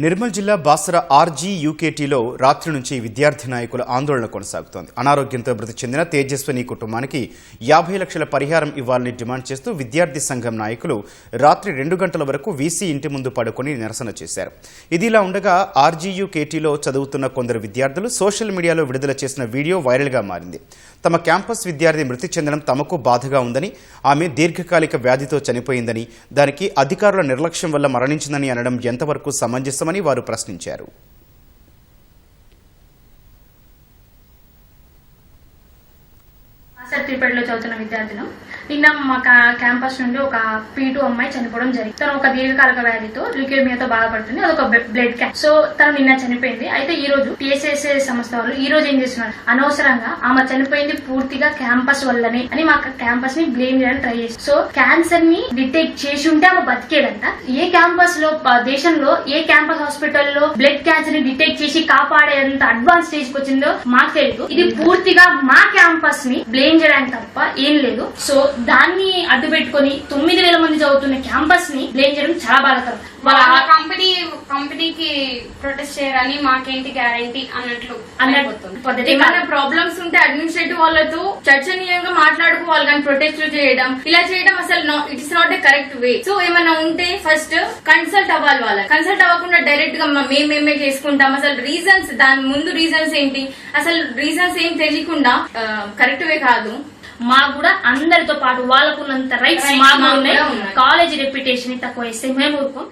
నిర్మల్ జిల్లా బాసర ఆర్జీ యూకేటీలో రాత్రి నుంచి విద్యార్థి నాయకుల ఆందోళన కొనసాగుతోంది. అనారోగ్యంతో మృతి చెందిన తేజస్విని కుటుంబానికి 50 లక్షల పరిహారం ఇవ్వాలని డిమాండ్ చేస్తూ విద్యార్థి సంఘం నాయకులు రాత్రి 2 గంటల వరకు వీసీ ఇంటి ముందు పడుకొని నిరసన చేశారు. ఇదిలా ఉండగా ఆర్జీయూకేటీలో చదువుతున్న కొందరు విద్యార్థులు సోషల్ మీడియాలో విడుదల చేసిన వీడియో వైరల్గా మారింది. తమ క్యాంపస్ విద్యార్థి మృతి చెందడం తమకు బాధగా ఉందని, ఆమె దీర్ఘకాలిక వ్యాధితో చనిపోయిందని, దానికి అధికారుల నిర్లక్ష్యం వల్ల మరణించిందని అనడం ఎంతవరకు సమంజసమని వారు ప్రశ్నించారు. లో చదువుతున్న విద్యార్థులు నిన్న మా క్యాంపస్ నుండి ఒక P2 అమ్మాయి చనిపోవడం జరిగింది. తను ఒక దీర్ఘకాలిక వ్యాధితో ల్యూకేమియాతో బాధపడుతుంది. అదొక బ్లడ్ క్యాన్సర్. సో తను నిన్న చనిపోయింది. అయితే ఈ రోజు PSSA సంస్థ వాళ్ళు ఈ రోజు ఏం చేస్తున్నారు, అనవసరంగా ఆమె చనిపోయింది పూర్తిగా క్యాంపస్ వల్లనే అని మా క్యాంపస్ ని బ్లేమ్ చేయడానికి ట్రై చేస్తారు. సో క్యాన్సర్ ని డిటెక్ట్ చేసి ఉంటే ఆమె బతికేదంట. ఏ క్యాంపస్ లో దేశంలో ఏ క్యాంపస్ హాస్పిటల్లో బ్లడ్ క్యాన్సర్ ని డిటెక్ట్ చేసి కాపాడేంత అడ్వాన్స్ స్టేజ్ కి వచ్చిందో మాకు తెలియదు. ఇది పూర్తిగా మా క్యాంపస్ ని బ్లేమ్ చేయడానికి తప్ప ఏం లేదు. సో దాన్ని అడ్డు పెట్టుకుని 9,000 మంది చదువుతున్న క్యాంపస్ ని బ్లేమ్ చేయడం చాలా బాధాకరం. వాళ్ళ కంపెనీకి ప్రొటెస్ట్ చేయరని మాకేంటి గ్యారంటీ అన్నట్లు ఏమైనా ప్రాబ్లమ్స్ ఉంటే అడ్మినిస్ట్రేటివ్ వాళ్ళతో చర్చనీయంగా మాట్లాడుకోవాలి, కానీ ప్రొటెస్ట్ చేయడం ఇలా చేయడం అసలు it's not a correct way. So ఏమైనా ఉంటే ఫస్ట్ కన్సల్ట్ అవ్వాలి. వాళ్ళని కన్సల్ట్ అవ్వకుండా డైరెక్ట్ గా మేమే చేసుకుంటాం. అసలు రీజన్స్, దాని ముందు రీజన్స్ ఏంటి, అసలు రీజన్స్ ఏం తెలియకుండా కరెక్ట్ వే కాదు. మాకు కూడా అందరితో పాటు వాళ్ళకున్నంత రైట్స్ మాకు ఉన్నాయి. కాలేజ్ రెప్యుటేషన్ తక్కువ వేస్తే మేము ఊరుకోం.